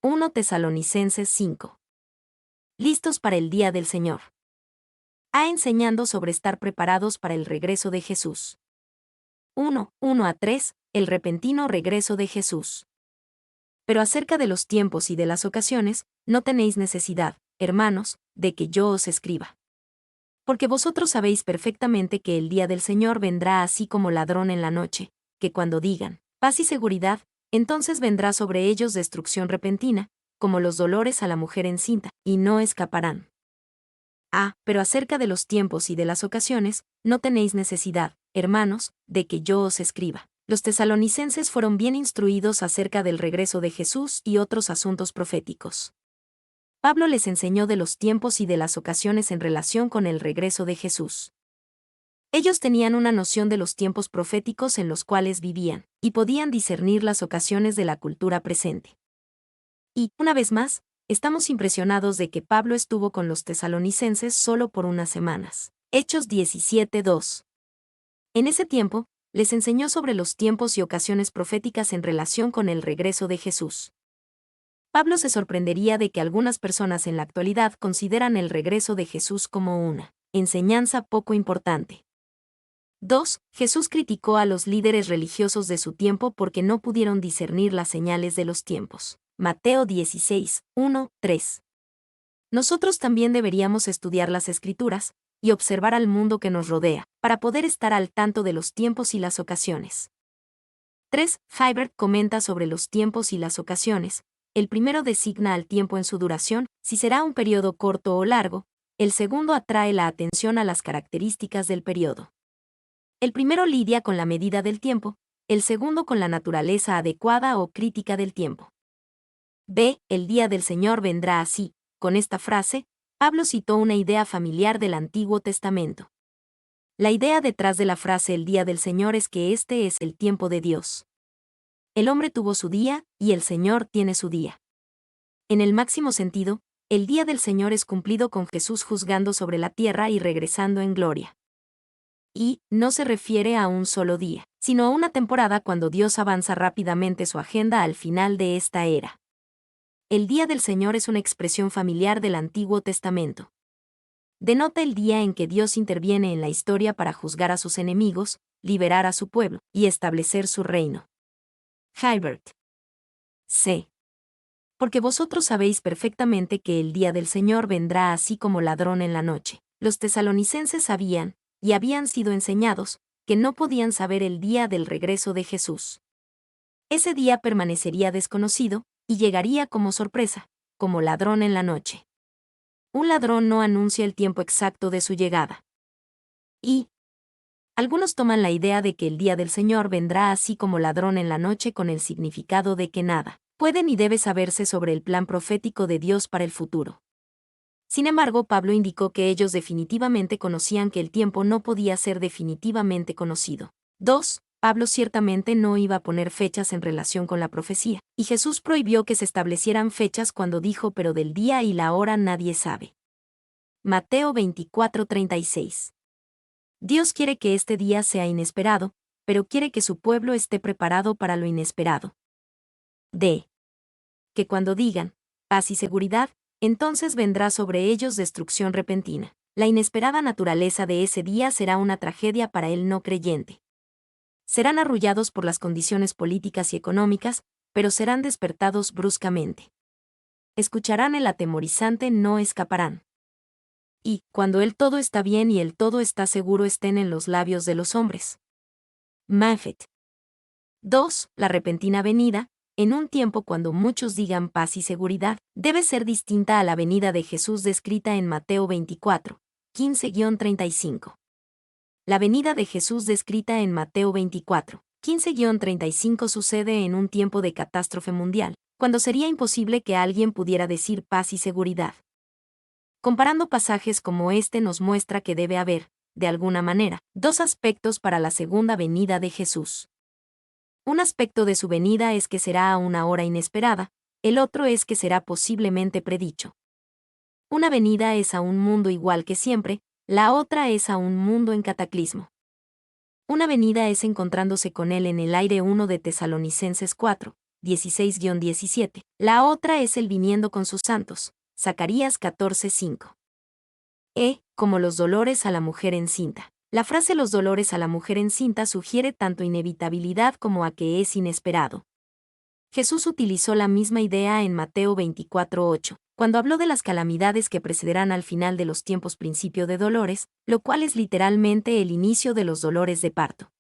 1 Tesalonicenses 5. Listos para el día del Señor. Enseñando sobre estar preparados para el regreso de Jesús. 1:1-3, el repentino regreso de Jesús. Pero acerca de los tiempos y de las ocasiones, no tenéis necesidad, hermanos, de que yo os escriba. Porque vosotros sabéis perfectamente que el día del Señor vendrá así como ladrón en la noche, que cuando digan, paz y seguridad, entonces vendrá sobre ellos destrucción repentina, como los dolores a la mujer encinta, y no escaparán. Pero acerca de los tiempos y de las ocasiones, no tenéis necesidad, hermanos, de que yo os escriba. Los tesalonicenses fueron bien instruidos acerca del regreso de Jesús y otros asuntos proféticos. Pablo les enseñó de los tiempos y de las ocasiones en relación con el regreso de Jesús. Ellos tenían una noción de los tiempos proféticos en los cuales vivían, y podían discernir las ocasiones de la cultura presente. Y, una vez más, estamos impresionados de que Pablo estuvo con los tesalonicenses solo por unas semanas. Hechos 17:2. En ese tiempo, les enseñó sobre los tiempos y ocasiones proféticas en relación con el regreso de Jesús. Pablo se sorprendería de que algunas personas en la actualidad consideran el regreso de Jesús como una enseñanza poco importante. 2. Jesús criticó a los líderes religiosos de su tiempo porque no pudieron discernir las señales de los tiempos. Mateo 16:1-3. Nosotros también deberíamos estudiar las Escrituras y observar al mundo que nos rodea, para poder estar al tanto de los tiempos y las ocasiones. 3. Hibbert comenta sobre los tiempos y las ocasiones. El primero designa al tiempo en su duración, si será un periodo corto o largo. El segundo atrae la atención a las características del periodo. El primero lidia con la medida del tiempo, el segundo con la naturaleza adecuada o crítica del tiempo. El día del Señor vendrá así. Con esta frase, Pablo citó una idea familiar del Antiguo Testamento. La idea detrás de la frase el día del Señor es que este es el tiempo de Dios. El hombre tuvo su día, y el Señor tiene su día. En el máximo sentido, el día del Señor es cumplido con Jesús juzgando sobre la tierra y regresando en gloria. Y no se refiere a un solo día, sino a una temporada cuando Dios avanza rápidamente su agenda al final de esta era. El día del Señor es una expresión familiar del Antiguo Testamento. Denota el día en que Dios interviene en la historia para juzgar a sus enemigos, liberar a su pueblo y establecer su reino. Hibbert. C. Porque vosotros sabéis perfectamente que el día del Señor vendrá así como ladrón en la noche. Los tesalonicenses sabían, y habían sido enseñados, que no podían saber el día del regreso de Jesús. Ese día permanecería desconocido, y llegaría como sorpresa, como ladrón en la noche. Un ladrón no anuncia el tiempo exacto de su llegada. Y algunos toman la idea de que el día del Señor vendrá así como ladrón en la noche con el significado de que nada puede ni debe saberse sobre el plan profético de Dios para el futuro. Sin embargo, Pablo indicó que ellos definitivamente conocían que el tiempo no podía ser definitivamente conocido. 2. Pablo ciertamente no iba a poner fechas en relación con la profecía, y Jesús prohibió que se establecieran fechas cuando dijo pero del día y la hora nadie sabe. Mateo 24:36. Dios quiere que este día sea inesperado, pero quiere que su pueblo esté preparado para lo inesperado. Que cuando digan, paz y seguridad, entonces vendrá sobre ellos destrucción repentina. La inesperada naturaleza de ese día será una tragedia para el no creyente. Serán arrullados por las condiciones políticas y económicas, pero serán despertados bruscamente. Escucharán el atemorizante no escaparán. Y, cuando el todo está bien y el todo está seguro estén en los labios de los hombres. Mafet. 2. La repentina venida, en un tiempo cuando muchos digan paz y seguridad, debe ser distinta a la venida de Jesús descrita en Mateo 24:15-35. La venida de Jesús descrita en Mateo 24:15-35 sucede en un tiempo de catástrofe mundial, cuando sería imposible que alguien pudiera decir paz y seguridad. Comparando pasajes como este nos muestra que debe haber, de alguna manera, dos aspectos para la segunda venida de Jesús. Un aspecto de su venida es que será a una hora inesperada, el otro es que será posiblemente predicho. Una venida es a un mundo igual que siempre, la otra es a un mundo en cataclismo. Una venida es encontrándose con él en el aire 1 de Tesalonicenses 4, 16-17. La otra es el viniendo con sus santos. Zacarías 14:5. Como los dolores a la mujer encinta. La frase los dolores a la mujer encinta sugiere tanto inevitabilidad como a que es inesperado. Jesús utilizó la misma idea en Mateo 24:8, cuando habló de las calamidades que precederán al final de los tiempos principio de dolores, lo cual es literalmente el inicio de los dolores de parto.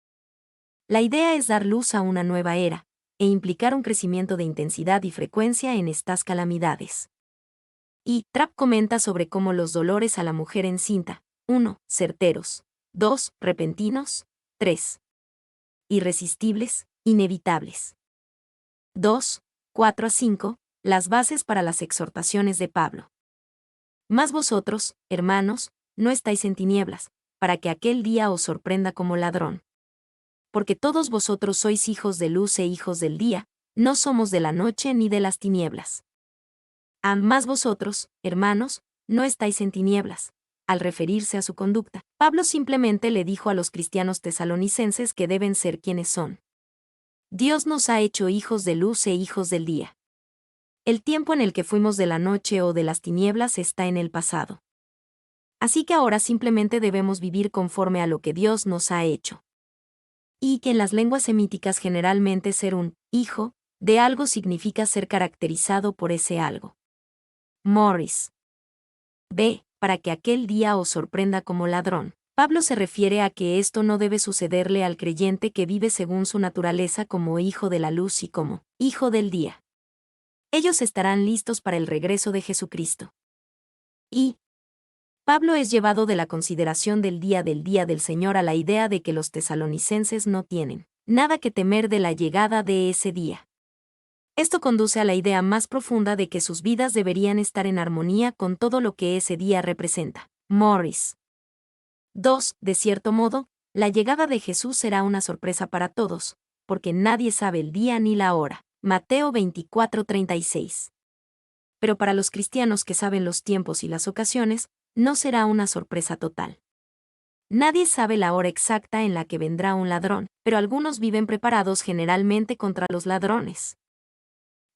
La idea es dar luz a una nueva era, e implicar un crecimiento de intensidad y frecuencia en estas calamidades. Y Trapp comenta sobre cómo los dolores a la mujer encinta: 1. Certeros. 2. Repentinos. 3. Irresistibles, inevitables. 2. 4-5. Las bases para las exhortaciones de Pablo. Mas vosotros, hermanos, no estáis en tinieblas, para que aquel día os sorprenda como ladrón. Porque todos vosotros sois hijos de luz e hijos del día, no somos de la noche ni de las tinieblas. Mas vosotros, hermanos, no estáis en tinieblas. Al referirse a su conducta, Pablo simplemente le dijo a los cristianos tesalonicenses que deben ser quienes son. Dios nos ha hecho hijos de luz e hijos del día. El tiempo en el que fuimos de la noche o de las tinieblas está en el pasado. Así que ahora simplemente debemos vivir conforme a lo que Dios nos ha hecho. Y que en las lenguas semíticas generalmente ser un hijo de algo significa ser caracterizado por ese algo. Morris. Para que aquel día os sorprenda como ladrón. Pablo se refiere a que esto no debe sucederle al creyente que vive según su naturaleza como hijo de la luz y como hijo del día. Ellos estarán listos para el regreso de Jesucristo. Y Pablo es llevado de la consideración del día del Señor a la idea de que los tesalonicenses no tienen nada que temer de la llegada de ese día. Esto conduce a la idea más profunda de que sus vidas deberían estar en armonía con todo lo que ese día representa. Morris. 2. De cierto modo, la llegada de Jesús será una sorpresa para todos, porque nadie sabe el día ni la hora. Mateo 24:36. Pero para los cristianos que saben los tiempos y las ocasiones, no será una sorpresa total. Nadie sabe la hora exacta en la que vendrá un ladrón, pero algunos viven preparados generalmente contra los ladrones.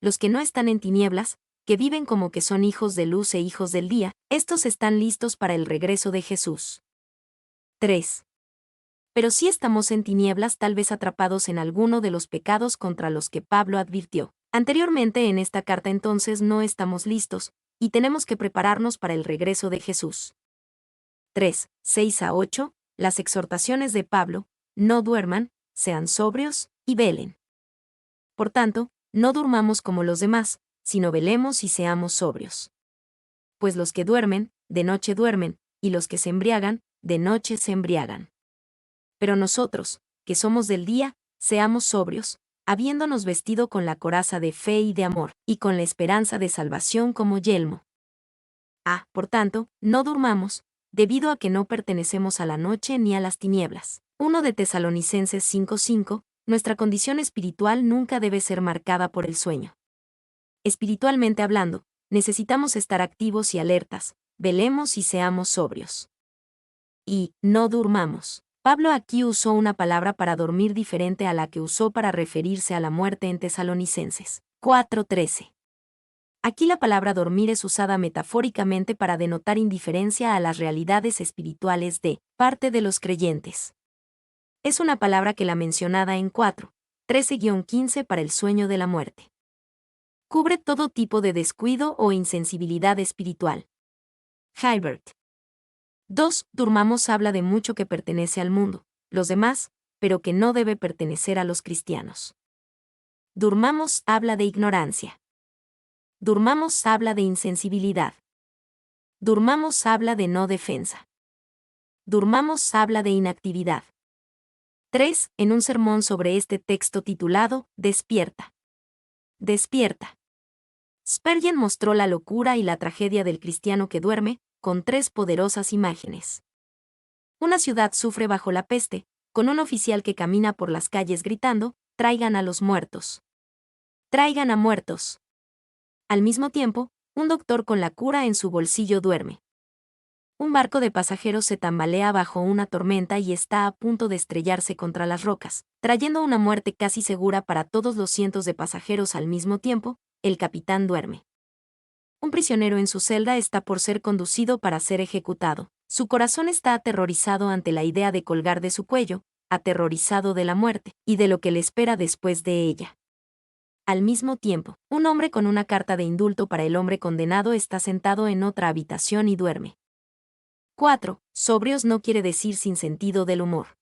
Los que no están en tinieblas, que viven como que son hijos de luz e hijos del día, estos están listos para el regreso de Jesús. 3. Pero si estamos en tinieblas, tal vez atrapados en alguno de los pecados contra los que Pablo advirtió anteriormente en esta carta, entonces no estamos listos, y tenemos que prepararnos para el regreso de Jesús. 3. 6-8. Las exhortaciones de Pablo: no duerman, sean sobrios, y velen. Por tanto, no durmamos como los demás, sino velemos y seamos sobrios. Pues los que duermen, de noche duermen, y los que se embriagan, de noche se embriagan. Pero nosotros, que somos del día, seamos sobrios, habiéndonos vestido con la coraza de fe y de amor, y con la esperanza de salvación como yelmo. Por tanto, no durmamos, debido a que no pertenecemos a la noche ni a las tinieblas. 1 de Tesalonicenses 5:5. Nuestra condición espiritual nunca debe ser marcada por el sueño. Espiritualmente hablando, necesitamos estar activos y alertas, velemos y seamos sobrios. Y no durmamos. Pablo aquí usó una palabra para dormir diferente a la que usó para referirse a la muerte en Tesalonicenses 4:13. Aquí la palabra dormir es usada metafóricamente para denotar indiferencia a las realidades espirituales de parte de los creyentes. Es una palabra que la mencionada en 4:13-15 para el sueño de la muerte. Cubre todo tipo de descuido o insensibilidad espiritual. Hilbert. 2. Durmamos habla de mucho que pertenece al mundo, los demás, pero que no debe pertenecer a los cristianos. Durmamos habla de ignorancia. Durmamos habla de insensibilidad. Durmamos habla de no defensa. Durmamos habla de inactividad. 3. En un sermón sobre este texto titulado Despierta. Despierta. Spurgeon mostró la locura y la tragedia del cristiano que duerme, con 3 poderosas imágenes. Una ciudad sufre bajo la peste, con un oficial que camina por las calles gritando: «Traigan a los muertos. Traigan a muertos». Al mismo tiempo, un doctor con la cura en su bolsillo duerme. Un barco de pasajeros se tambalea bajo una tormenta y está a punto de estrellarse contra las rocas, trayendo una muerte casi segura para todos los cientos de pasajeros al mismo tiempo. El capitán duerme. Un prisionero en su celda está por ser conducido para ser ejecutado. Su corazón está aterrorizado ante la idea de colgar de su cuello, aterrorizado de la muerte y de lo que le espera después de ella. Al mismo tiempo, un hombre con una carta de indulto para el hombre condenado está sentado en otra habitación y duerme. 4. Sobrios no quiere decir sin sentido del humor.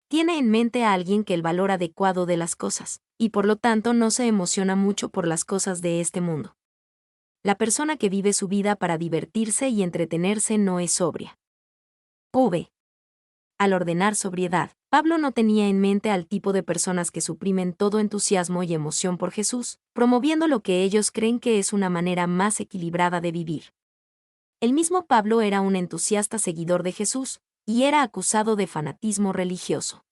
Tiene en mente a alguien que el valor adecuado de las cosas, y por lo tanto no se emociona mucho por las cosas de este mundo. La persona que vive su vida para divertirse y entretenerse no es sobria. V. Al ordenar sobriedad, Pablo no tenía en mente al tipo de personas que suprimen todo entusiasmo y emoción por Jesús, promoviendo lo que ellos creen que es una manera más equilibrada de vivir. El mismo Pablo era un entusiasta seguidor de Jesús, y era acusado de fanatismo religioso.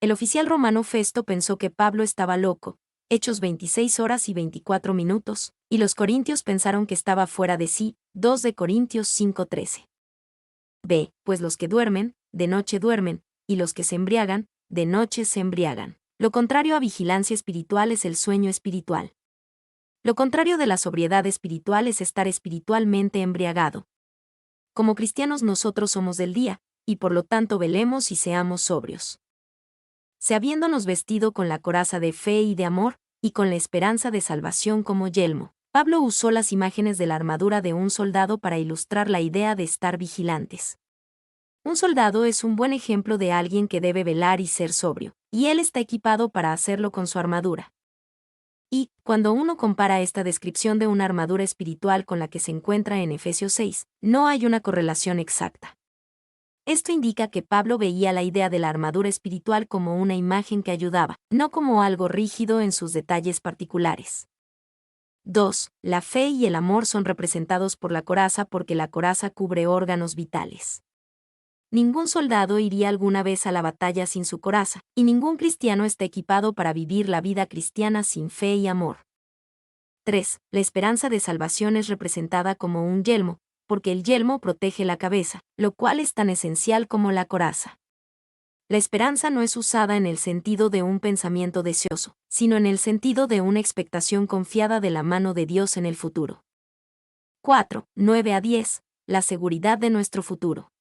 El oficial romano Festo pensó que Pablo estaba loco, Hechos 26 horas y 24 minutos, y los corintios pensaron que estaba fuera de sí, 2 de Corintios 5:13. B. Pues los que duermen, de noche duermen, y los que se embriagan, de noche se embriagan. Lo contrario a vigilancia espiritual es el sueño espiritual. Lo contrario de la sobriedad espiritual es estar espiritualmente embriagado. Como cristianos nosotros somos del día, y por lo tanto velemos y seamos sobrios. Se habiéndonos vestido con la coraza de fe y de amor, y con la esperanza de salvación como yelmo, Pablo usó las imágenes de la armadura de un soldado para ilustrar la idea de estar vigilantes. Un soldado es un buen ejemplo de alguien que debe velar y ser sobrio, y él está equipado para hacerlo con su armadura. Y, cuando uno compara esta descripción de una armadura espiritual con la que se encuentra en Efesios 6, no hay una correlación exacta. Esto indica que Pablo veía la idea de la armadura espiritual como una imagen que ayudaba, no como algo rígido en sus detalles particulares. 2. La fe y el amor son representados por la coraza porque la coraza cubre órganos vitales. Ningún soldado iría alguna vez a la batalla sin su coraza, y ningún cristiano está equipado para vivir la vida cristiana sin fe y amor. 3. La esperanza de salvación es representada como un yelmo, porque el yelmo protege la cabeza, lo cual es tan esencial como la coraza. La esperanza no es usada en el sentido de un pensamiento deseoso, sino en el sentido de una expectación confiada de la mano de Dios en el futuro. 4. 9 a 10. La seguridad de nuestro futuro.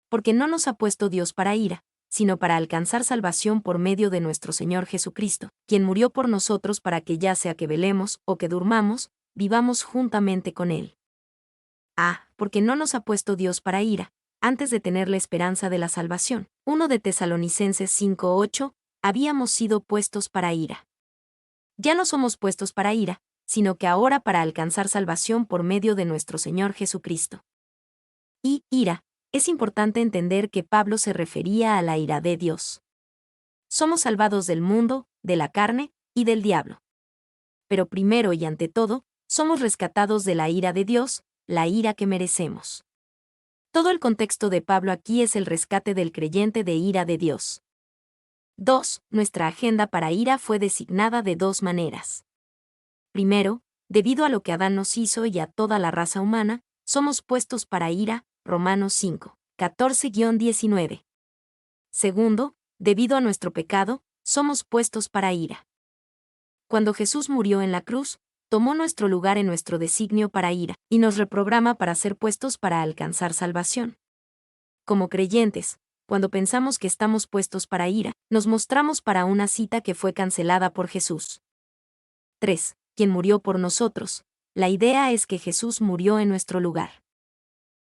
Porque no nos ha puesto Dios para ira, sino para alcanzar salvación por medio de nuestro Señor Jesucristo, quien murió por nosotros para que ya sea que velemos o que durmamos, vivamos juntamente con Él. A. Porque no nos ha puesto Dios para ira, antes de tener la esperanza de la salvación. 1 de Tesalonicenses 5:8, habíamos sido puestos para ira. Ya no somos puestos para ira, sino que ahora para alcanzar salvación por medio de nuestro Señor Jesucristo. Y, ira. Es importante entender que Pablo se refería a la ira de Dios. Somos salvados del mundo, de la carne y del diablo. Pero primero y ante todo, somos rescatados de la ira de Dios, la ira que merecemos. Todo el contexto de Pablo aquí es el rescate del creyente de ira de Dios. 2. Nuestra agenda para ira fue designada de dos maneras. Primero, debido a lo que Adán nos hizo y a toda la raza humana, somos puestos para ira, Romanos 5, 14-19. Segundo, debido a nuestro pecado, somos puestos para ira. Cuando Jesús murió en la cruz, tomó nuestro lugar en nuestro designio para ira, y nos reprograma para ser puestos para alcanzar salvación. Como creyentes, cuando pensamos que estamos puestos para ira, nos mostramos para una cita que fue cancelada por Jesús. 3. Quien murió por nosotros. La idea es que Jesús murió en nuestro lugar.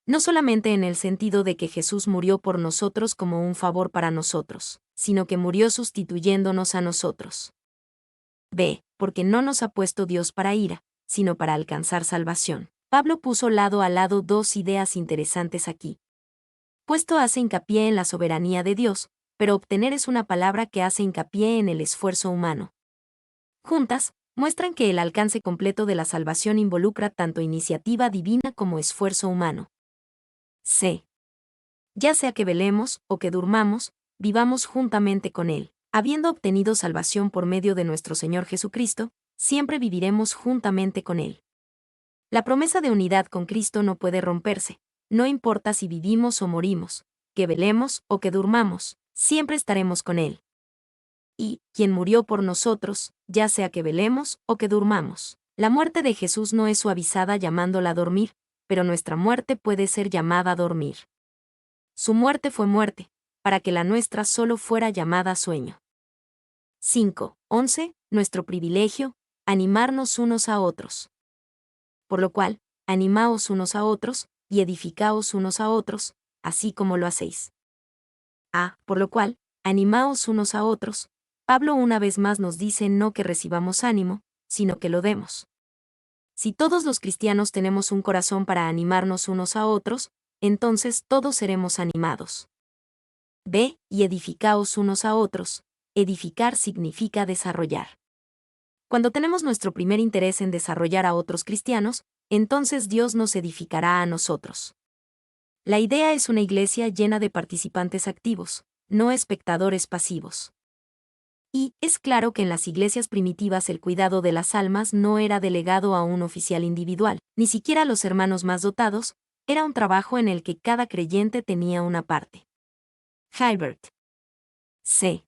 No solamente en el sentido de que Jesús murió por nosotros como un favor para nosotros, sino que murió sustituyéndonos a nosotros. B. Porque no nos ha puesto Dios para ira, sino para alcanzar salvación. Pablo puso lado a lado dos ideas interesantes aquí. Puesto hace hincapié en la soberanía de Dios, pero obtener es una palabra que hace hincapié en el esfuerzo humano. Juntas, muestran que el alcance completo de la salvación involucra tanto iniciativa divina como esfuerzo humano. C. Ya sea que velemos o que durmamos, vivamos juntamente con Él. Habiendo obtenido salvación por medio de nuestro Señor Jesucristo, siempre viviremos juntamente con Él. La promesa de unidad con Cristo no puede romperse, no importa si vivimos o morimos, que velemos o que durmamos, siempre estaremos con Él. Y, quien murió por nosotros, ya sea que velemos o que durmamos. La muerte de Jesús no es suavizada llamándola dormir, pero nuestra muerte puede ser llamada dormir. Su muerte fue muerte, para que la nuestra solo fuera llamada sueño. 5:11. Nuestro privilegio, animarnos unos a otros. Por lo cual, animaos unos a otros, y edificaos unos a otros, así como lo hacéis. Por lo cual, animaos unos a otros. Pablo una vez más nos dice no que recibamos ánimo, sino que lo demos. Si todos los cristianos tenemos un corazón para animarnos unos a otros, entonces todos seremos animados. B. Y edificaos unos a otros. Edificar significa desarrollar. Cuando tenemos nuestro primer interés en desarrollar a otros cristianos, entonces Dios nos edificará a nosotros. La idea es una iglesia llena de participantes activos, no espectadores pasivos. Y es claro que en las iglesias primitivas el cuidado de las almas no era delegado a un oficial individual, ni siquiera a los hermanos más dotados, era un trabajo en el que cada creyente tenía una parte. Hilbert. C.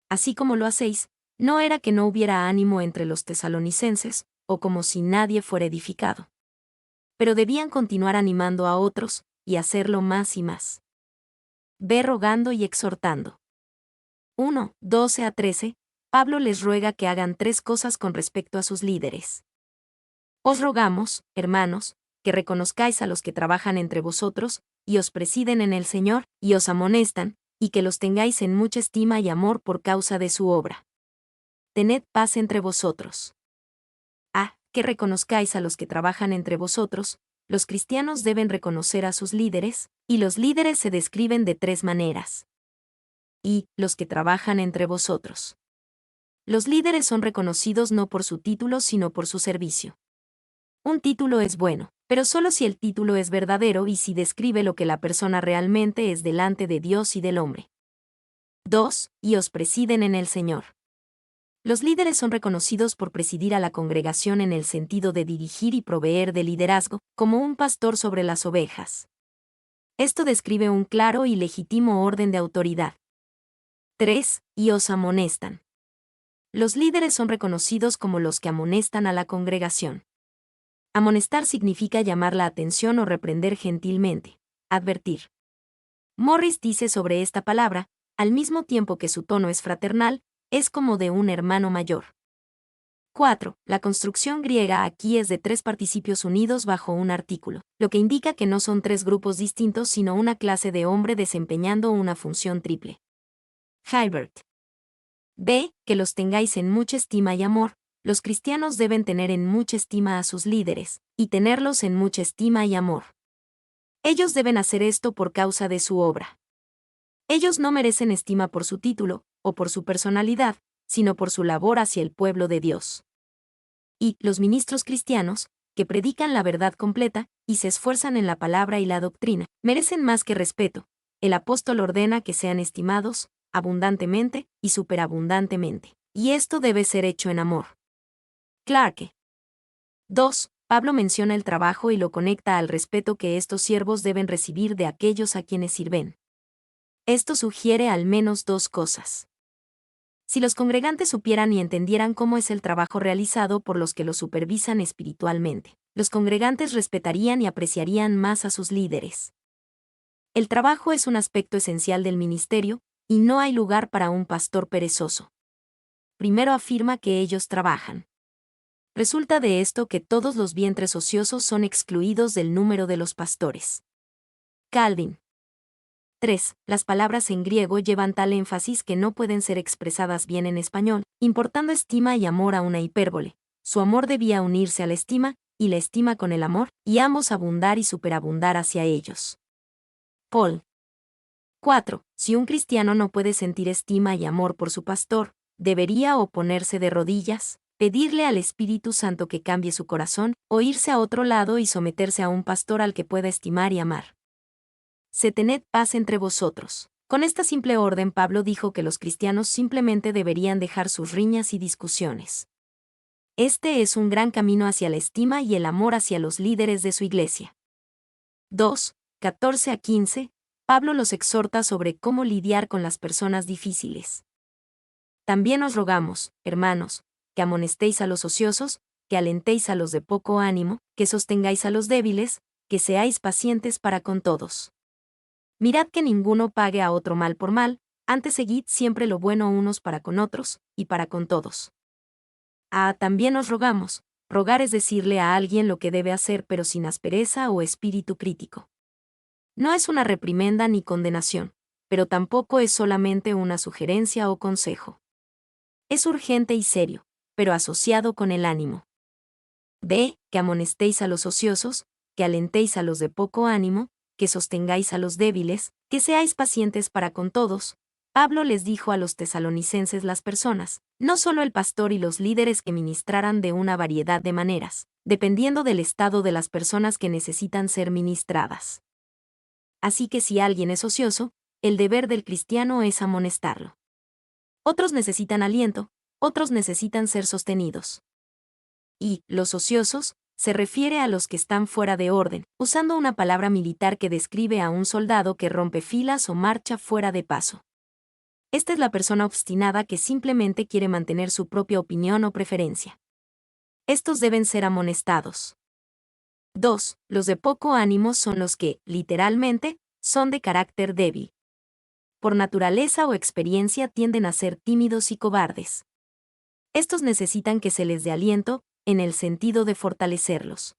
Así como lo hacéis, no era que no hubiera ánimo entre los tesalonicenses, o como si nadie fuera edificado. Pero debían continuar animando a otros, y hacerlo más y más. Ve rogando y exhortando. 1:12-13, Pablo les ruega que hagan 3 cosas con respecto a sus líderes. Os rogamos, hermanos, que reconozcáis a los que trabajan entre vosotros, y os presiden en el Señor, y os amonestan, y que los tengáis en mucha estima y amor por causa de su obra. Tened paz entre vosotros. Que reconozcáis a los que trabajan entre vosotros. Los cristianos deben reconocer a sus líderes, y los líderes se describen de 3 maneras. Y, los que trabajan entre vosotros. Los líderes son reconocidos no por su título sino por su servicio. Un título es bueno, pero solo si el título es verdadero y si describe lo que la persona realmente es delante de Dios y del hombre. 2. Y os presiden en el Señor. Los líderes son reconocidos por presidir a la congregación en el sentido de dirigir y proveer de liderazgo, como un pastor sobre las ovejas. Esto describe un claro y legítimo orden de autoridad. 3. Y os amonestan. Los líderes son reconocidos como los que amonestan a la congregación. Amonestar significa llamar la atención o reprender gentilmente, advertir. Morris dice sobre esta palabra, al mismo tiempo que su tono es fraternal, es como de un hermano mayor. 4. La construcción griega aquí es de 3 participios unidos bajo un artículo, lo que indica que no son 3 grupos distintos sino una clase de hombre desempeñando una función triple. Hilbert. B. Que los tengáis en mucha estima y amor. Los cristianos deben tener en mucha estima a sus líderes, y tenerlos en mucha estima y amor. Ellos deben hacer esto por causa de su obra. Ellos no merecen estima por su título, o por su personalidad, sino por su labor hacia el pueblo de Dios. Y los ministros cristianos, que predican la verdad completa, y se esfuerzan en la palabra y la doctrina, merecen más que respeto. El apóstol ordena que sean estimados, abundantemente y superabundantemente. Y esto debe ser hecho en amor. Clarke. 2. Pablo menciona el trabajo y lo conecta al respeto que estos siervos deben recibir de aquellos a quienes sirven. Esto sugiere al menos 2 cosas. Si los congregantes supieran y entendieran cómo es el trabajo realizado por los que los supervisan espiritualmente, los congregantes respetarían y apreciarían más a sus líderes. El trabajo es un aspecto esencial del ministerio, y no hay lugar para un pastor perezoso. Primero afirma que ellos trabajan. Resulta de esto que todos los vientres ociosos son excluidos del número de los pastores. Calvin. 3. Las palabras en griego llevan tal énfasis que no pueden ser expresadas bien en español, importando estima y amor a una hipérbole. Su amor debía unirse a la estima, y la estima con el amor, y ambos abundar y superabundar hacia ellos. Paul. 4. Si un cristiano no puede sentir estima y amor por su pastor, debería o ponerse de rodillas, pedirle al Espíritu Santo que cambie su corazón, o irse a otro lado y someterse a un pastor al que pueda estimar y amar. Tened paz entre vosotros. Con esta simple orden Pablo dijo que los cristianos simplemente deberían dejar sus riñas y discusiones. Este es un gran camino hacia la estima y el amor hacia los líderes de su iglesia. 2. 14 a 15, Pablo los exhorta sobre cómo lidiar con las personas difíciles. También os rogamos, hermanos, que amonestéis a los ociosos, que alentéis a los de poco ánimo, que sostengáis a los débiles, que seáis pacientes para con todos. Mirad que ninguno pague a otro mal por mal, antes seguid siempre lo bueno unos para con otros, y para con todos. También os rogamos, rogar es decirle a alguien lo que debe hacer pero sin aspereza o espíritu crítico. No es una reprimenda ni condenación, pero tampoco es solamente una sugerencia o consejo. Es urgente y serio, pero asociado con el ánimo. Que amonestéis a los ociosos, que alentéis a los de poco ánimo, que sostengáis a los débiles, que seáis pacientes para con todos. Pablo les dijo a los tesalonicenses las personas, no solo el pastor y los líderes que ministraran de una variedad de maneras, dependiendo del estado de las personas que necesitan ser ministradas. Así que si alguien es ocioso, el deber del cristiano es amonestarlo. Otros necesitan aliento, otros necesitan ser sostenidos. Y los ociosos se refiere a los que están fuera de orden, usando una palabra militar que describe a un soldado que rompe filas o marcha fuera de paso. Esta es la persona obstinada que simplemente quiere mantener su propia opinión o preferencia. Estos deben ser amonestados. 2. Los de poco ánimo son los que, literalmente, son de carácter débil. Por naturaleza o experiencia tienden a ser tímidos y cobardes. Estos necesitan que se les dé aliento, en el sentido de fortalecerlos.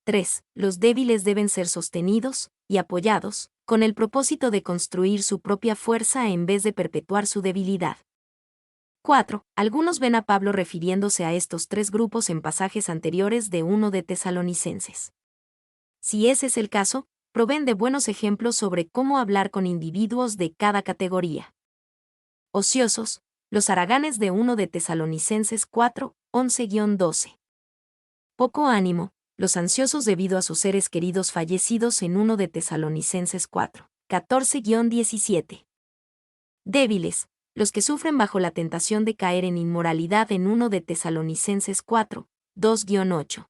3. Los débiles deben ser sostenidos y apoyados, con el propósito de construir su propia fuerza en vez de perpetuar su debilidad. 4. Algunos ven a Pablo refiriéndose a estos tres grupos en pasajes anteriores de 1 de Tesalonicenses. Si ese es el caso, proveen de buenos ejemplos sobre cómo hablar con individuos de cada categoría. Ociosos, los haraganes de 1 de Tesalonicenses 4, 11-12. Poco ánimo, los ansiosos debido a sus seres queridos fallecidos en 1 de Tesalonicenses 4, 14-17. Débiles, los que sufren bajo la tentación de caer en inmoralidad en 1 de Tesalonicenses 4, 2-8.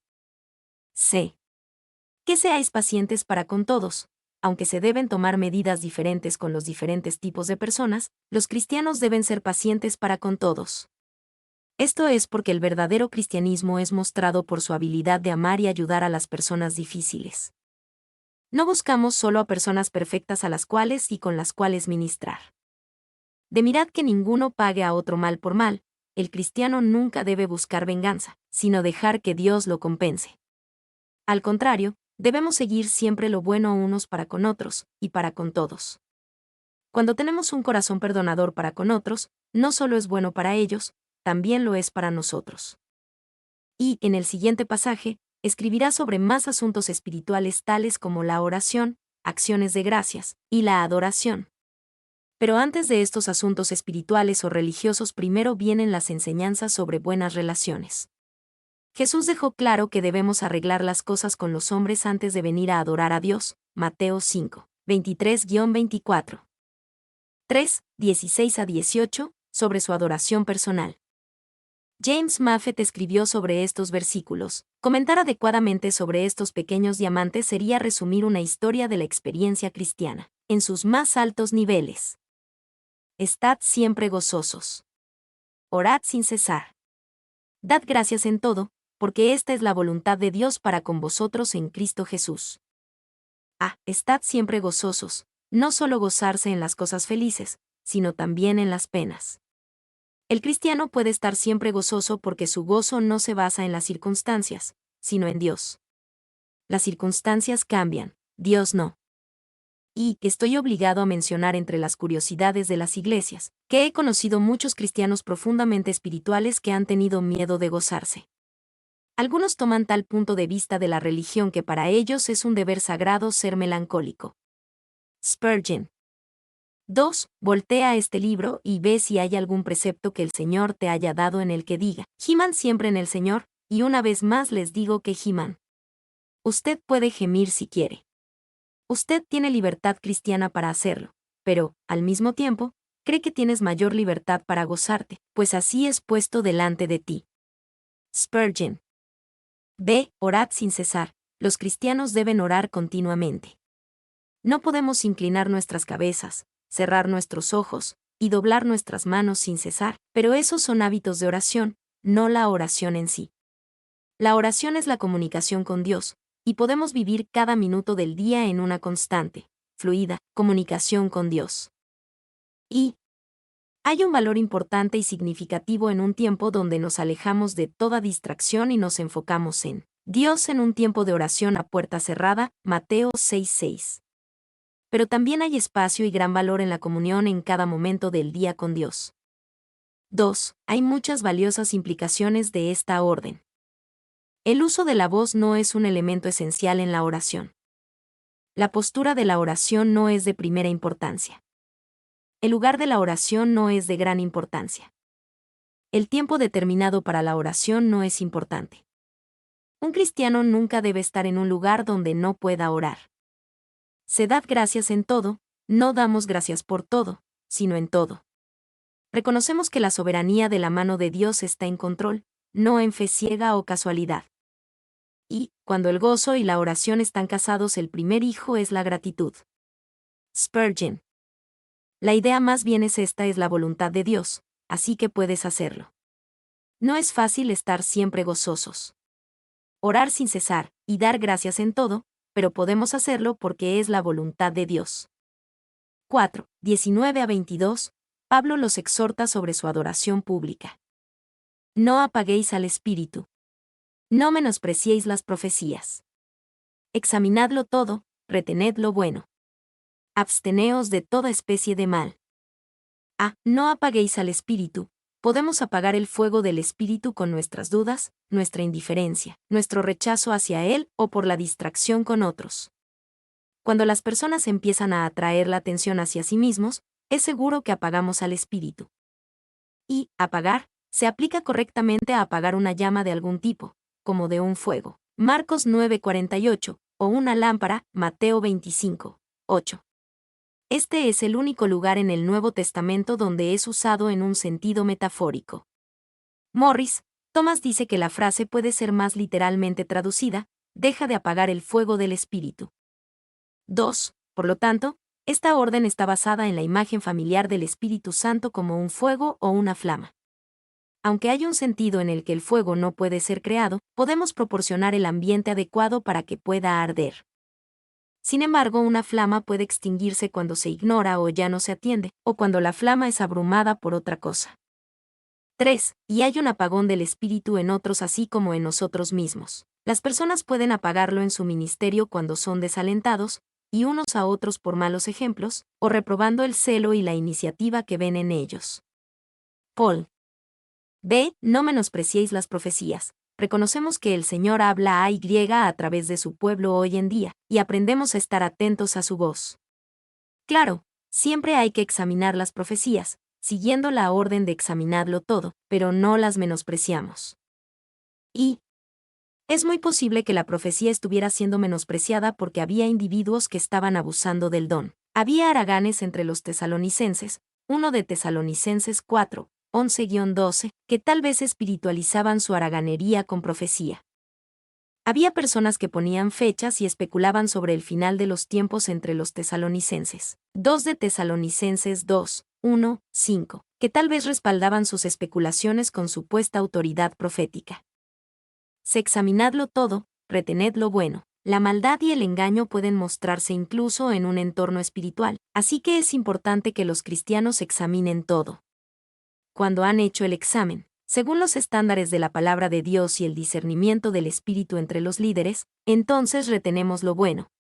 Que seáis pacientes para con todos. Aunque se deben tomar medidas diferentes con los diferentes tipos de personas, los cristianos deben ser pacientes para con todos. Esto es porque el verdadero cristianismo es mostrado por su habilidad de amar y ayudar a las personas difíciles. No buscamos solo a personas perfectas a las cuales y con las cuales ministrar. Mirad que ninguno pague a otro mal por mal, el cristiano nunca debe buscar venganza, sino dejar que Dios lo compense. Al contrario, debemos seguir siempre lo bueno unos para con otros, y para con todos. Cuando tenemos un corazón perdonador para con otros, no solo es bueno para ellos, también lo es para nosotros. Y, en el siguiente pasaje, escribirá sobre más asuntos espirituales tales como la oración, acciones de gracias, y la adoración. Pero antes de estos asuntos espirituales o religiosos primero vienen las enseñanzas sobre buenas relaciones. Jesús dejó claro que debemos arreglar las cosas con los hombres antes de venir a adorar a Dios, Mateo 5, 23-24. 3, 16-18, sobre su adoración personal. James Maffett escribió sobre estos versículos. Comentar adecuadamente sobre estos pequeños diamantes sería resumir una historia de la experiencia cristiana, en sus más altos niveles. Estad siempre gozosos. Orad sin cesar. Dad gracias en todo, porque esta es la voluntad de Dios para con vosotros en Cristo Jesús. Estad siempre gozosos, no solo gozarse en las cosas felices, sino también en las penas. El cristiano puede estar siempre gozoso porque su gozo no se basa en las circunstancias, sino en Dios. Las circunstancias cambian, Dios no. Y estoy obligado a mencionar entre las curiosidades de las iglesias, que he conocido muchos cristianos profundamente espirituales que han tenido miedo de gozarse. Algunos toman tal punto de vista de la religión que para ellos es un deber sagrado ser melancólico. Spurgeon. 2. Voltea este libro y ve si hay algún precepto que el Señor te haya dado en el que diga, giman siempre en el Señor, y una vez más les digo que giman. Usted puede gemir si quiere. Usted tiene libertad cristiana para hacerlo, pero, al mismo tiempo, cree que tienes mayor libertad para gozarte, pues así es puesto delante de ti. Spurgeon. Orad sin cesar. Los cristianos deben orar continuamente. No podemos inclinar nuestras cabezas, cerrar nuestros ojos y doblar nuestras manos sin cesar, pero esos son hábitos de oración, no la oración en sí. La oración es la comunicación con Dios, y podemos vivir cada minuto del día en una constante, fluida, comunicación con Dios. Y hay un valor importante y significativo en un tiempo donde nos alejamos de toda distracción y nos enfocamos en Dios en un tiempo de oración a puerta cerrada, Mateo 6:6. Pero también hay espacio y gran valor en la comunión en cada momento del día con Dios. 2. Hay muchas valiosas implicaciones de esta orden. El uso de la voz no es un elemento esencial en la oración. La postura de la oración no es de primera importancia. El lugar de la oración no es de gran importancia. El tiempo determinado para la oración no es importante. Un cristiano nunca debe estar en un lugar donde no pueda orar. Se dad gracias en todo, no damos gracias por todo, sino en todo. Reconocemos que la soberanía de la mano de Dios está en control, no en fe ciega o casualidad. Y, cuando el gozo y la oración están casados, el primer hijo es la gratitud. Spurgeon. La idea más bien es la voluntad de Dios, así que puedes hacerlo. No es fácil estar siempre gozosos. Orar sin cesar, y dar gracias en todo, pero podemos hacerlo porque es la voluntad de Dios. 4. 19-22, Pablo los exhorta sobre su adoración pública. No apaguéis al espíritu. No menospreciéis las profecías. Examinadlo todo, retened lo bueno. Absteneos de toda especie de mal. No apaguéis al espíritu. Podemos apagar el fuego del espíritu con nuestras dudas, nuestra indiferencia, nuestro rechazo hacia él o por la distracción con otros. Cuando las personas empiezan a atraer la atención hacia sí mismos, es seguro que apagamos al espíritu. Y, apagar, se aplica correctamente a apagar una llama de algún tipo, como de un fuego. Marcos 9:48, o una lámpara, Mateo 25:8. Este es el único lugar en el Nuevo Testamento donde es usado en un sentido metafórico. Morris, Thomas dice que la frase puede ser más literalmente traducida, deja de apagar el fuego del espíritu. 2. Por lo tanto, esta orden está basada en la imagen familiar del Espíritu Santo como un fuego o una flama. Aunque hay un sentido en el que el fuego no puede ser creado, podemos proporcionar el ambiente adecuado para que pueda arder. Sin embargo, una flama puede extinguirse cuando se ignora o ya no se atiende, o cuando la flama es abrumada por otra cosa. 3. Y hay un apagón del espíritu en otros así como en nosotros mismos. Las personas pueden apagarlo en su ministerio cuando son desalentados, y unos a otros por malos ejemplos, o reprobando el celo y la iniciativa que ven en ellos. Paul. B. No menospreciéis las profecías. Reconocemos que el Señor habla a través de su pueblo hoy en día, y aprendemos a estar atentos a su voz. Claro, siempre hay que examinar las profecías, siguiendo la orden de examinarlo todo, pero no las menospreciamos. Y es muy posible que la profecía estuviera siendo menospreciada porque había individuos que estaban abusando del don. Había haraganes entre los tesalonicenses, 1 de Tesalonicenses 4, 11-12, que tal vez espiritualizaban su haraganería con profecía. Había personas que ponían fechas y especulaban sobre el final de los tiempos entre los tesalonicenses. 2 de Tesalonicenses 2, 1, 5, que tal vez respaldaban sus especulaciones con supuesta autoridad profética. Se examinadlo todo, retened lo bueno. La maldad y el engaño pueden mostrarse incluso en un entorno espiritual, así que es importante que los cristianos examinen todo. Cuando han hecho el examen, según los estándares de la palabra de Dios y el discernimiento del Espíritu entre los líderes, entonces retenemos lo bueno.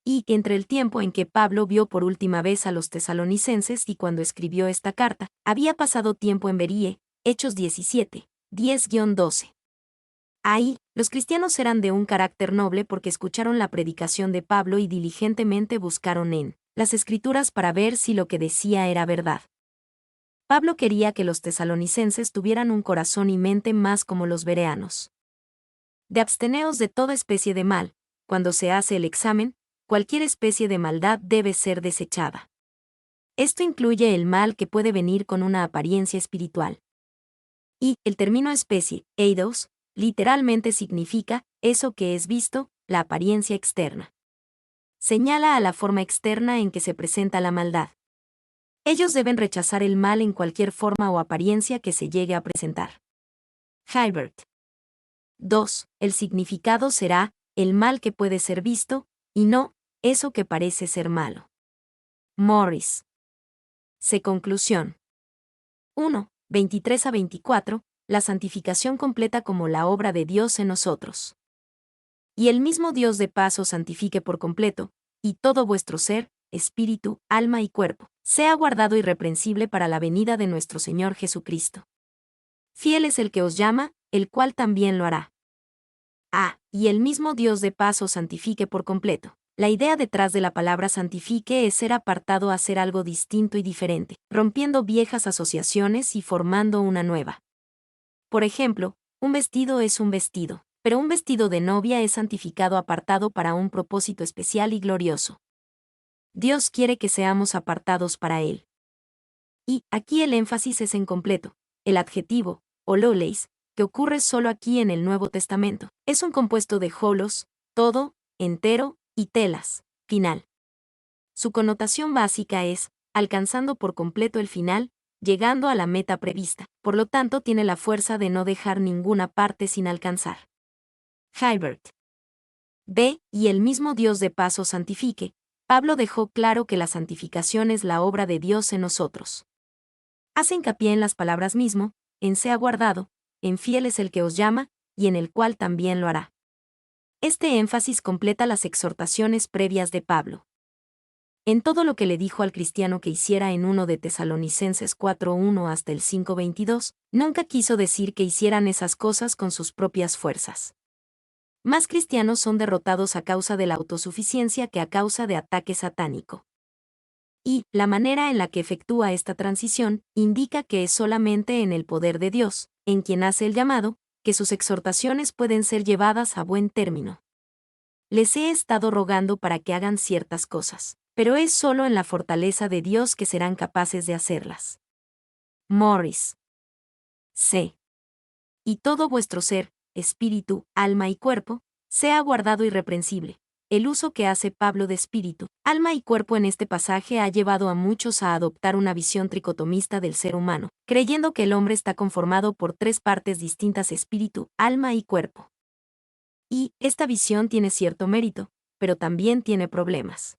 Y entre el tiempo en que Pablo vio por última vez a los tesalonicenses y cuando escribió esta carta, había pasado tiempo en Beríe, Hechos 17, 10-12. Ahí, los cristianos eran de un carácter noble porque escucharon la predicación de Pablo y diligentemente buscaron en las Escrituras para ver si lo que decía era verdad. Pablo quería que los tesalonicenses tuvieran un corazón y mente más como los bereanos. De absteneos de toda especie de mal, cuando se hace el examen, cualquier especie de maldad debe ser desechada. Esto incluye el mal que puede venir con una apariencia espiritual. Y el término especie, eidos, literalmente significa eso que es visto, la apariencia externa. señala a la forma externa en que se presenta la maldad. Ellos deben rechazar el mal en cualquier forma o apariencia que se llegue a presentar. Hibbert. 2. El significado será el mal que puede ser visto, y no eso que parece ser malo. Morris. C. Conclusión. 1. 23 a 24. La santificación completa como la obra de Dios en nosotros. Y el mismo Dios de paz os santifique por completo, y todo vuestro ser, espíritu, alma y cuerpo, sea guardado irreprensible para la venida de nuestro Señor Jesucristo. Fiel es el que os llama, el cual también lo hará. Y el mismo Dios de paz os santifique por completo. La idea detrás de la palabra santifique es ser apartado a hacer algo distinto y diferente, rompiendo viejas asociaciones y formando una nueva. Por ejemplo, un vestido es un vestido, pero un vestido de novia es santificado apartado para un propósito especial y glorioso. Dios quiere que seamos apartados para Él. Y aquí el énfasis es en completo. El adjetivo, hololeis, que ocurre solo aquí en el Nuevo Testamento, es un compuesto de holos, todo, entero, y telas, final. Su connotación básica es, alcanzando por completo el final, llegando a la meta prevista, por lo tanto tiene la fuerza de no dejar ninguna parte sin alcanzar. Hibbert. B. Y el mismo Dios de paz os santifique. Pablo dejó claro que la santificación es la obra de Dios en nosotros. Hace hincapié en las palabras mismo, en sea guardado, en fiel es el que os llama, y en el cual también lo hará. Este énfasis completa las exhortaciones previas de Pablo. En todo lo que le dijo al cristiano que hiciera en 1 de Tesalonicenses 4:1 hasta el 5:22, nunca quiso decir que hicieran esas cosas con sus propias fuerzas. Más cristianos son derrotados a causa de la autosuficiencia que a causa de ataque satánico. Y la manera en la que efectúa esta transición indica que es solamente en el poder de Dios, en quien hace el llamado, que sus exhortaciones pueden ser llevadas a buen término. Les he estado rogando para que hagan ciertas cosas, pero es solo en la fortaleza de Dios que serán capaces de hacerlas. Morris. C. Y todo vuestro ser, espíritu, alma y cuerpo, sea guardado irreprensible. El uso que hace Pablo de espíritu, alma y cuerpo en este pasaje ha llevado a muchos a adoptar una visión tricotomista del ser humano, creyendo que el hombre está conformado por tres partes distintas: espíritu, alma y cuerpo. Y esta visión tiene cierto mérito, pero también tiene problemas.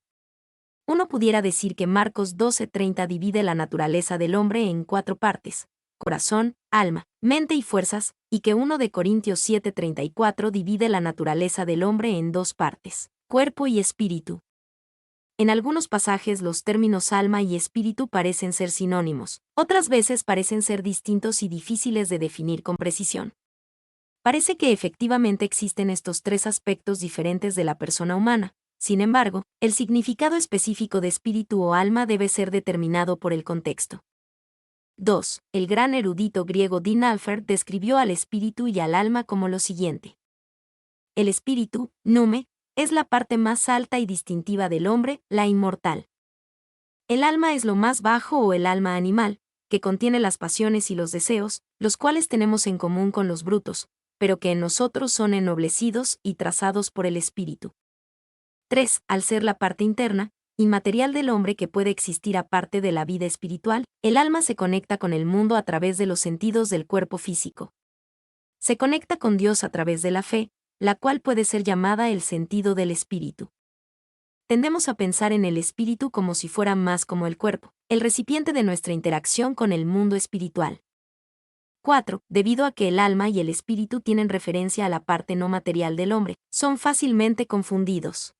Uno pudiera decir que Marcos 12:30 divide la naturaleza del hombre en cuatro partes: corazón, alma, mente y fuerzas, y que 1 de Corintios 7:34 divide la naturaleza del hombre en dos partes: cuerpo y espíritu. En algunos pasajes los términos alma y espíritu parecen ser sinónimos, otras veces parecen ser distintos y difíciles de definir con precisión. Parece que efectivamente existen estos tres aspectos diferentes de la persona humana. Sin embargo, el significado específico de espíritu o alma debe ser determinado por el contexto. 2. El gran erudito griego Dean Alford describió al espíritu y al alma como lo siguiente. El espíritu, nume, es la parte más alta y distintiva del hombre, la inmortal. El alma es lo más bajo o el alma animal, que contiene las pasiones y los deseos, los cuales tenemos en común con los brutos, pero que en nosotros son ennoblecidos y trazados por el espíritu. 3. Al ser la parte interna, inmaterial del hombre que puede existir aparte de la vida espiritual, el alma se conecta con el mundo a través de los sentidos del cuerpo físico. Se conecta con Dios a través de la fe, la cual puede ser llamada el sentido del espíritu. Tendemos a pensar en el espíritu como si fuera más como el cuerpo, el recipiente de nuestra interacción con el mundo espiritual. 4. Debido a que el alma y el espíritu tienen referencia a la parte no material del hombre, son fácilmente confundidos.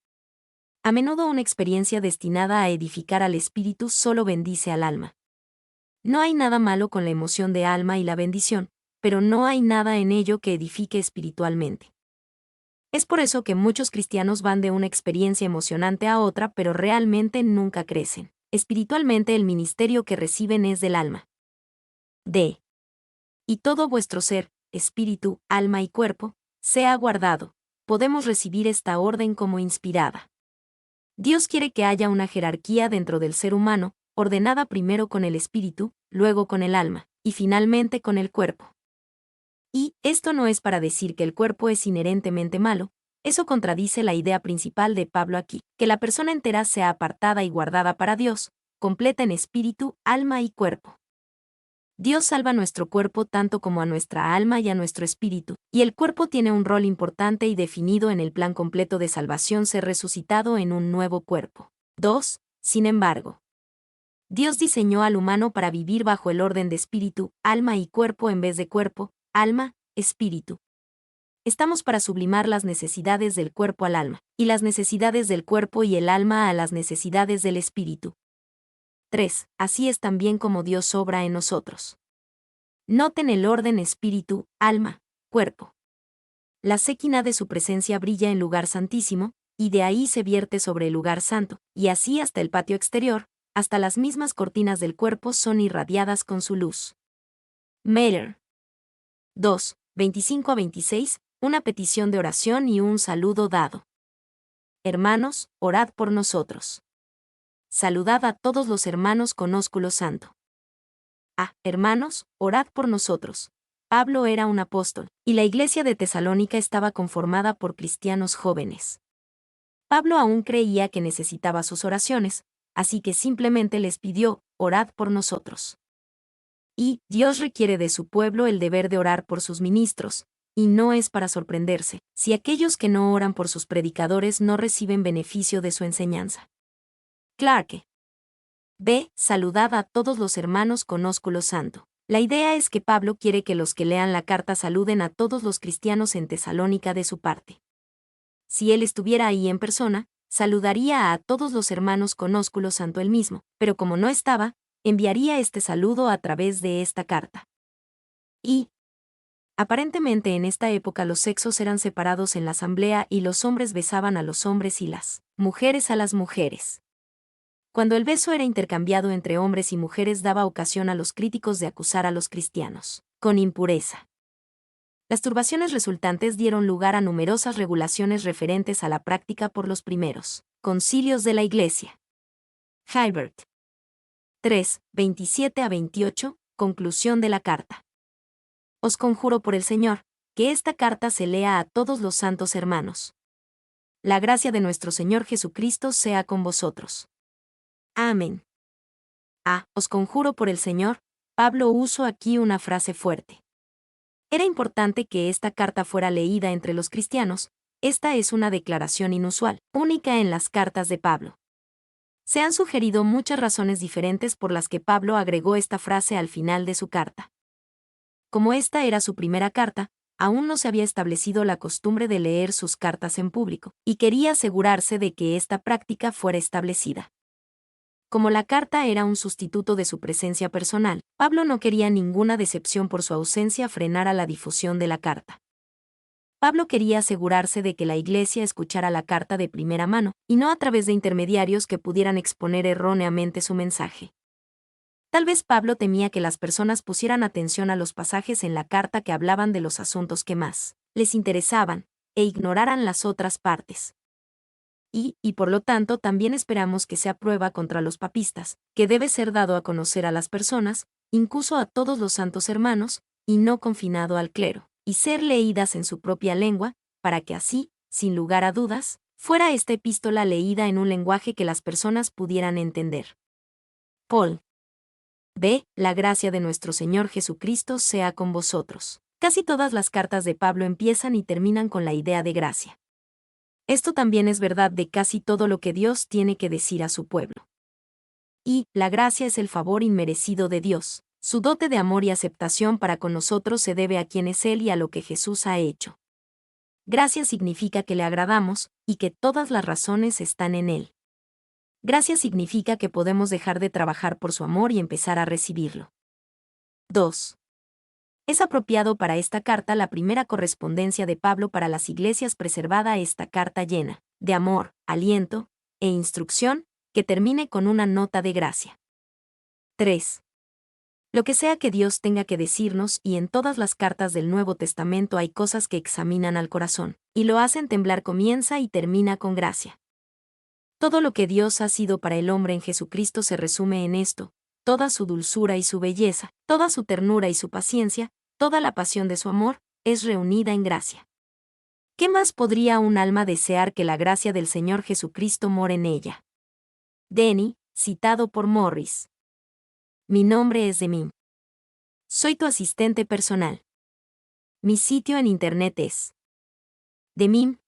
A menudo una experiencia destinada a edificar al espíritu solo bendice al alma. No hay nada malo con la emoción de alma y la bendición, pero no hay nada en ello que edifique espiritualmente. Es por eso que muchos cristianos van de una experiencia emocionante a otra, pero realmente nunca crecen. Espiritualmente el ministerio que reciben es del alma. D. Y todo vuestro ser, espíritu, alma y cuerpo, sea guardado. Podemos recibir esta orden como inspirada. Dios quiere que haya una jerarquía dentro del ser humano, ordenada primero con el espíritu, luego con el alma, y finalmente con el cuerpo. Y esto no es para decir que el cuerpo es inherentemente malo, Eso contradice la idea principal de Pablo aquí, que la persona entera sea apartada y guardada para Dios, completa en espíritu, alma y cuerpo. Dios salva nuestro cuerpo tanto como a nuestra alma y a nuestro espíritu, y el cuerpo tiene un rol importante y definido en el plan completo de salvación ser resucitado en un nuevo cuerpo. 2. Sin embargo, Dios diseñó al humano para vivir bajo el orden de espíritu, alma y cuerpo en vez de cuerpo, alma, espíritu. Estamos para sublimar las necesidades del cuerpo al alma, y las necesidades del cuerpo y el alma a las necesidades del espíritu. 3. Así es también como Dios obra en nosotros. Noten el orden espíritu, alma, cuerpo. La séquina de su presencia brilla en lugar santísimo, y de ahí se vierte sobre el lugar santo, y así hasta el patio exterior, hasta las mismas cortinas del cuerpo son irradiadas con su luz. Mailer. 2. 25 a 26, una petición de oración y un saludo dado. Hermanos, orad por nosotros. Saludad a todos los hermanos con ósculo santo. Hermanos, orad por nosotros. Pablo era un apóstol, y la iglesia de Tesalónica estaba conformada por cristianos jóvenes. Pablo aún creía que necesitaba sus oraciones, así que simplemente les pidió, orad por nosotros. Y Dios requiere de su pueblo el deber de orar por sus ministros, y no es para sorprenderse, si aquellos que no oran por sus predicadores no reciben beneficio de su enseñanza. Clarke. B. Saludad a todos los hermanos con ósculo santo. La idea es que Pablo quiere que los que lean la carta saluden a todos los cristianos en Tesalónica de su parte. Si él estuviera ahí en persona, saludaría a todos los hermanos con ósculo santo él mismo, pero como no estaba, enviaría este saludo a través de esta carta. Y, aparentemente en esta época los sexos eran separados en la asamblea y los hombres besaban a los hombres y las mujeres a las mujeres. Cuando el beso era intercambiado entre hombres y mujeres daba ocasión a los críticos de acusar a los cristianos, con impureza. Las turbaciones resultantes dieron lugar a numerosas regulaciones referentes a la práctica por los primeros concilios de la Iglesia. Hilbert. 3. 27 a 28, conclusión de la carta. Os conjuro por el Señor, que esta carta se lea a todos los santos hermanos. La gracia de nuestro Señor Jesucristo sea con vosotros. Amén. Os conjuro por el Señor, Pablo usó aquí una frase fuerte. Era importante que esta carta fuera leída entre los cristianos, esta es una declaración inusual, única en las cartas de Pablo. Se han sugerido muchas razones diferentes por las que Pablo agregó esta frase al final de su carta. Como esta era su primera carta, aún no se había establecido la costumbre de leer sus cartas en público, y quería asegurarse de que esta práctica fuera establecida. Como la carta era un sustituto de su presencia personal, Pablo no quería ninguna decepción por su ausencia frenara la difusión de la carta. Pablo quería asegurarse de que la iglesia escuchara la carta de primera mano, y no a través de intermediarios que pudieran exponer erróneamente su mensaje. Tal vez Pablo temía que las personas pusieran atención a los pasajes en la carta que hablaban de los asuntos que más les interesaban, e ignoraran las otras partes. Y por lo tanto también esperamos que sea prueba contra los papistas, que debe ser dado a conocer a las personas, incluso a todos los santos hermanos, y no confinado al clero, y ser leídas en su propia lengua, para que así, sin lugar a dudas, fuera esta epístola leída en un lenguaje que las personas pudieran entender. Paul. B. La gracia de nuestro Señor Jesucristo sea con vosotros. Casi todas las cartas de Pablo empiezan y terminan con la idea de gracia. Esto también es verdad de casi todo lo que Dios tiene que decir a su pueblo. Y la gracia es el favor inmerecido de Dios. Su dote de amor y aceptación para con nosotros se debe a quien es Él y a lo que Jesús ha hecho. Gracia significa que le agradamos, y que todas las razones están en Él. Gracia significa que podemos dejar de trabajar por su amor y empezar a recibirlo. 2. Es apropiado para esta carta la primera correspondencia de Pablo para las iglesias preservada esta carta llena de amor, aliento e instrucción, que termine con una nota de gracia. 3. Lo que sea que Dios tenga que decirnos, y en todas las cartas del Nuevo Testamento hay cosas que examinan al corazón, y lo hacen temblar, comienza y termina con gracia. Todo lo que Dios ha sido para el hombre en Jesucristo se resume en esto, toda su dulzura y su belleza, toda su ternura y su paciencia, toda la pasión de su amor, es reunida en gracia. ¿Qué más podría un alma desear que la gracia del Señor Jesucristo more en ella? Denny, citado por Morris. Mi nombre es Demim. Soy tu asistente personal. Mi sitio en internet es demim.es.tl.